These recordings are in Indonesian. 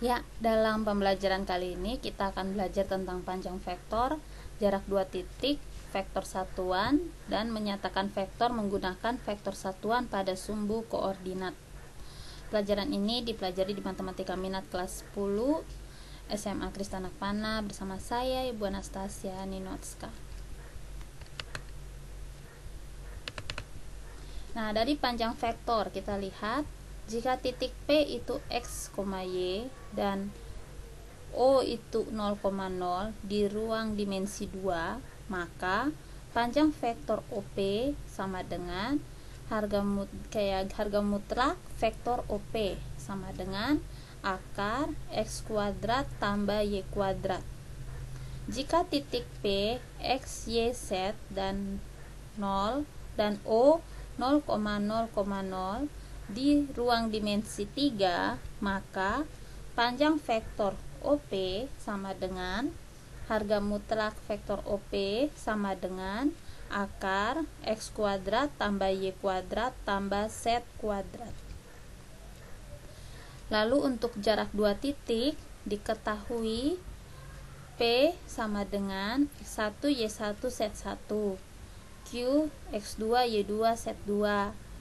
Ya, dalam pembelajaran kali ini kita akan belajar tentang panjang vektor, jarak 2 titik, vektor satuan, dan menyatakan vektor menggunakan vektor satuan pada sumbu koordinat. Pelajaran ini dipelajari di Matematika Minat kelas 10 SMA Kristen Akpana bersama saya Ibu Anastasia Ninotska. Nah, dari panjang vektor kita lihat jika titik P itu X, Y dan O itu 0,0 di ruang dimensi 2, maka panjang vektor OP sama dengan harga mutlak vektor OP sama dengan akar X kuadrat tambah Y kuadrat. Jika titik P, X, Y, Z dan 0 dan O 0,0,0 di ruang dimensi 3, maka panjang vektor OP sama dengan harga mutlak vektor OP sama dengan akar X kuadrat tambah Y kuadrat tambah Z kuadrat. Lalu untuk jarak 2 titik diketahui P sama dengan X1 Y1 Z1, Q X2 Y2 Z2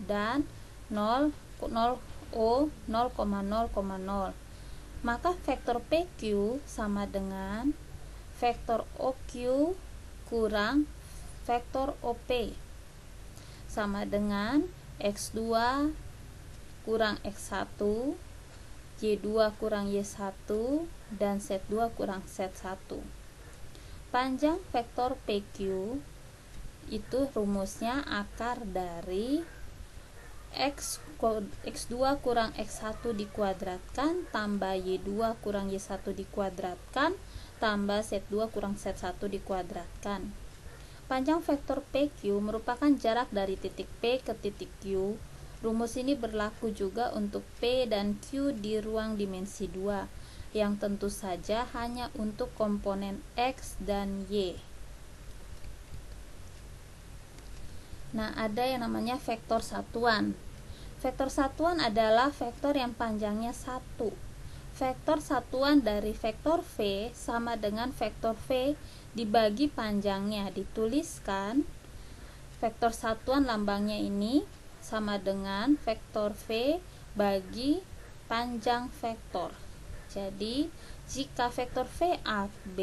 dan 0 O 0,0,0. Maka vektor PQ sama dengan vektor OQ kurang vektor OP sama dengan X2 kurang X1, Y2 kurang Y1 dan Z2 kurang Z1. Panjang vektor PQ itu rumusnya akar dari X2 kurang X1 dikuadratkan tambah Y2 kurang Y1 dikuadratkan tambah Z2 kurang Z1 dikuadratkan. Panjang vektor PQ merupakan jarak dari titik P ke titik Q. Rumus ini berlaku juga untuk P dan Q di ruang dimensi 2, yang tentu saja hanya untuk komponen X dan Y. Nah, ada yang namanya vektor satuan. Vektor satuan adalah vektor yang panjangnya 1. Vektor satuan dari vektor V sama dengan vektor V dibagi panjangnya. Dituliskan vektor satuan lambangnya ini sama dengan vektor V bagi panjang vektor. Jadi, jika vektor V AB,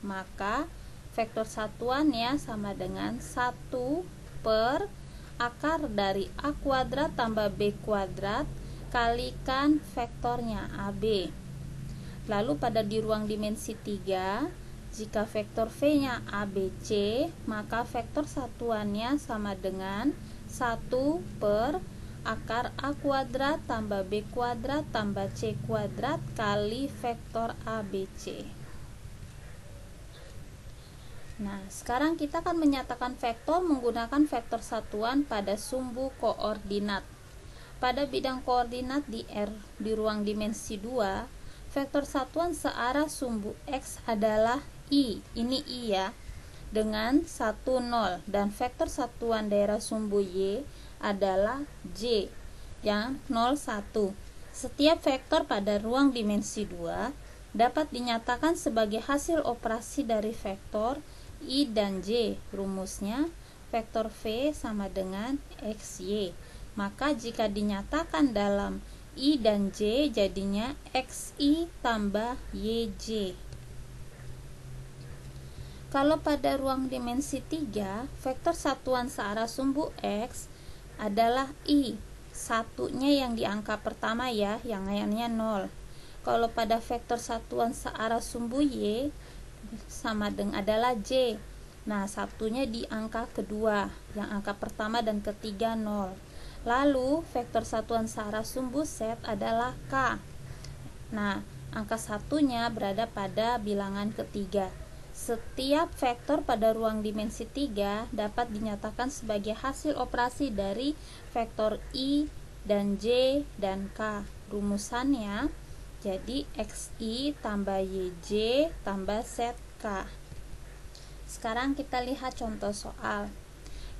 maka vektor satuannya sama dengan 1 per akar dari A kuadrat tambah B kuadrat kalikan vektornya AB. Lalu pada di ruang dimensi 3, jika vektor V-nya ABC, maka vektor satuannya sama dengan 1 per akar A kuadrat tambah B kuadrat tambah C kuadrat kali vektor ABC. Nah, sekarang kita akan menyatakan vektor menggunakan vektor satuan pada sumbu koordinat. Pada bidang koordinat di R di ruang dimensi 2, vektor satuan searah sumbu X adalah I, ini I ya, dengan 1, 0, dan vektor satuan daerah sumbu Y adalah J, yang 0, 1. Setiap vektor pada ruang dimensi 2 dapat dinyatakan sebagai hasil operasi dari vektor I dan J. Rumusnya vektor V sama dengan XY. Maka jika dinyatakan dalam I dan J jadinya XI tambah YJ. Kalau pada ruang dimensi 3, vektor satuan searah sumbu X adalah I. Satunya yang di angka pertama ya, yang lainnya 0. Kalau pada vektor satuan searah sumbu Y sama dengan adalah J. Nah, satunya di angka kedua, yang angka pertama dan ketiga 0. Lalu vektor satuan searah sumbu Z adalah K. Nah, angka satunya berada pada bilangan ketiga. Setiap vektor pada ruang dimensi 3 dapat dinyatakan sebagai hasil operasi dari vektor I dan J dan K. Rumusannya jadi XI tambah YJ tambah ZK. Sekarang kita lihat contoh soal.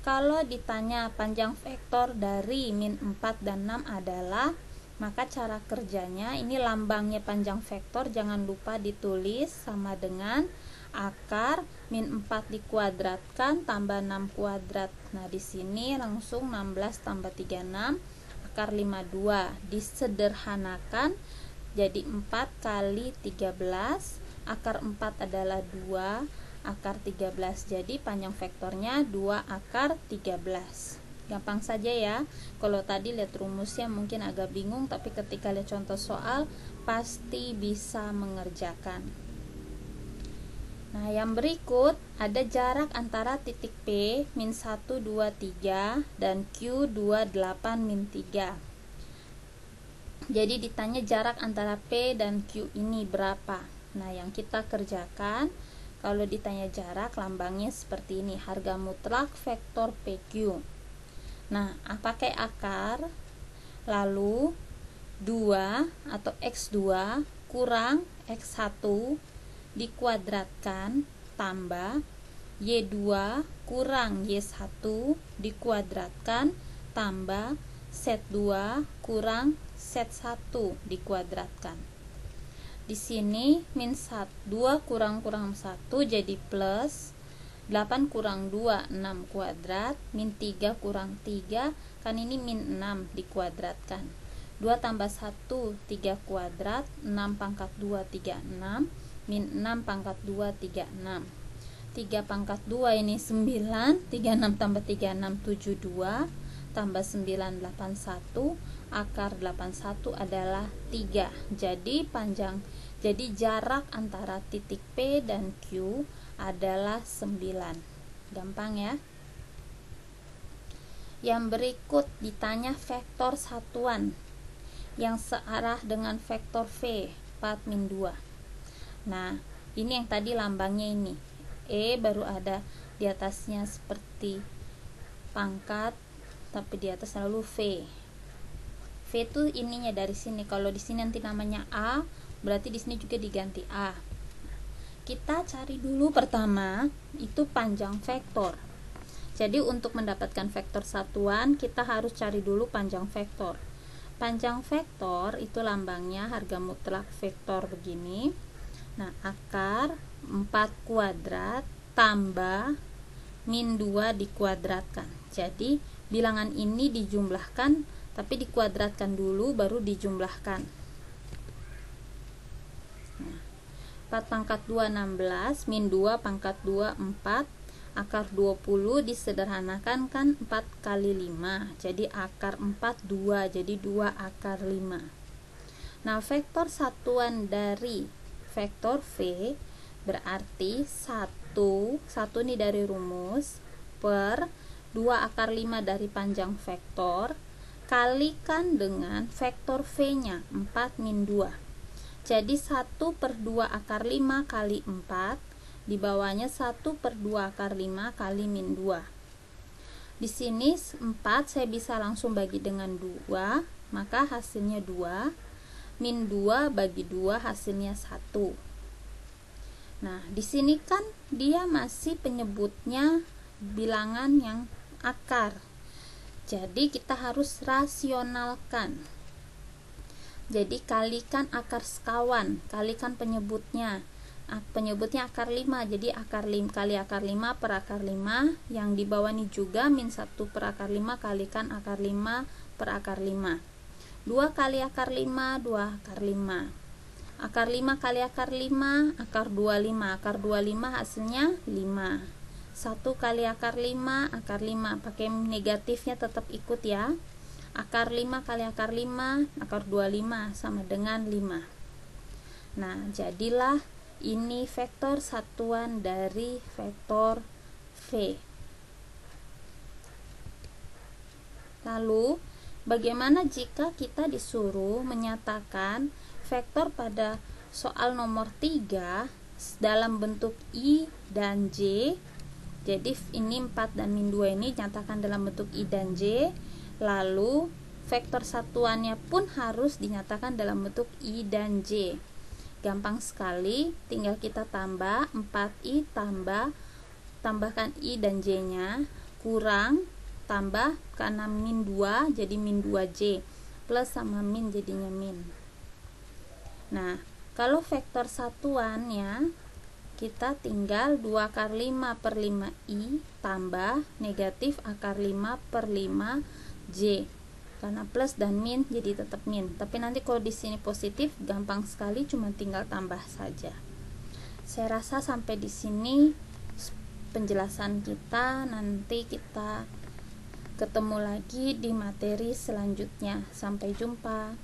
Kalau ditanya panjang vektor dari min 4 dan 6 adalah, Maka cara kerjanya, ini lambangnya panjang vektor, jangan lupa ditulis sama dengan akar min 4 dikuadratkan tambah 6 kuadrat. Nah, di sini langsung 16 tambah 36 akar 52. Disederhanakan jadi 4 kali 13, akar 4 adalah 2 akar 13. Jadi panjang vektornya 2 akar 13. Gampang saja ya. Kalau tadi lihat rumusnya mungkin agak bingung, tapi ketika lihat contoh soal pasti bisa mengerjakan. Nah, yang berikut ada jarak antara titik P min 1, 2, 3 dan Q 2, 8, min 3. Jadi ditanya jarak antara P dan Q ini berapa. Nah, yang kita kerjakan, kalau ditanya jarak, lambangnya seperti ini, harga mutlak vektor PQ. Nah, pakai akar, lalu 2 atau X2 kurang X1 dikuadratkan tambah Y2 kurang Y1 dikuadratkan tambah Z2 kurang Z1 dikuadratkan. Di sini min 2 kurang 1 jadi plus 8 kurang 2, 6 kuadrat, min 3 kurang 3, kan ini min 6 dikuadratkan. 2 tambah 1, 3 kuadrat, 6 pangkat 2, 36, min 6 pangkat 2, 36. 3 pangkat 2 ini 9, 36 tambah 36, 72, tambah 9, 81, akar 81 adalah 3. Jadi jarak antara titik P dan Q adalah 9. Gampang ya. Yang berikut ditanya vektor satuan yang searah dengan vektor V 4 min 2. Nah, ini yang tadi lambangnya ini E, baru ada di atasnya seperti pangkat, tapi di atas lalu V. V itu ininya dari sini. Kalau di sini nanti namanya A, berarti di sini juga diganti A. Kita cari dulu pertama itu panjang vektor. Jadi untuk mendapatkan vektor satuan, kita harus cari dulu panjang vektor. Panjang vektor itu lambangnya harga mutlak vektor begini. Nah, akar 4 kuadrat tambah min 2 dikuadratkan. Jadi bilangan ini dijumlahkan, tapi dikuadratkan dulu baru dijumlahkan. 4 pangkat 2 16, min 2 pangkat 2 4, akar 20 disederhanakan kan 4 kali 5, jadi akar 4 2, jadi 2 akar 5. Nah, vektor satuan dari vektor V berarti 1 ini dari rumus, per 2 akar 5 dari panjang vektor, kalikan dengan vektor V nya 4 min 2. Jadi 1 per 2 akar 5 kali 4, di bawahnya 1 per 2 akar 5 kali min 2. Di sini 4 saya bisa langsung bagi dengan 2, maka hasilnya 2. Min 2 bagi 2 hasilnya 1. Nah, di sini kan dia masih penyebutnya bilangan yang akar. Jadi kita harus rasionalkan. Jadi kalikan akar sekawan, kalikan penyebutnya. Penyebutnya akar 5, jadi akar 5 kali akar 5 per akar 5. Yang di bawah ini juga min 1 per akar 5 kalikan akar 5 per akar 5. 2 kali akar 5, 2 akar 5. Akar 5 kali akar 5, akar 25. Akar 25 hasilnya 5. 1 kali akar 5, akar 5. Pakai negatifnya tetap ikut ya. Akar 5 kali akar 5, akar 25 sama dengan 5. Nah, jadilah ini vektor satuan dari vektor V. Lalu, bagaimana jika kita disuruh menyatakan vektor pada soal nomor 3 dalam bentuk I dan J? Jadi ini 4 dan min 2 ini nyatakan dalam bentuk I dan J. Lalu vektor satuannya pun harus dinyatakan dalam bentuk I dan J. Gampang sekali, tinggal kita tambah 4I tambahkan I dan J nya, kurang tambah karena min 2 jadi min 2J. plus sama min jadinya min. Nah, kalau vektor satuannya kita tinggal 2 akar 5 per 5i tambah negatif akar 5 per 5j, karena plus dan min jadi tetap min. Tapi nanti kalau di sini positif gampang sekali, cuma tinggal tambah saja. Saya rasa sampai di sini penjelasan kita. Nanti kita ketemu lagi di materi selanjutnya. Sampai jumpa.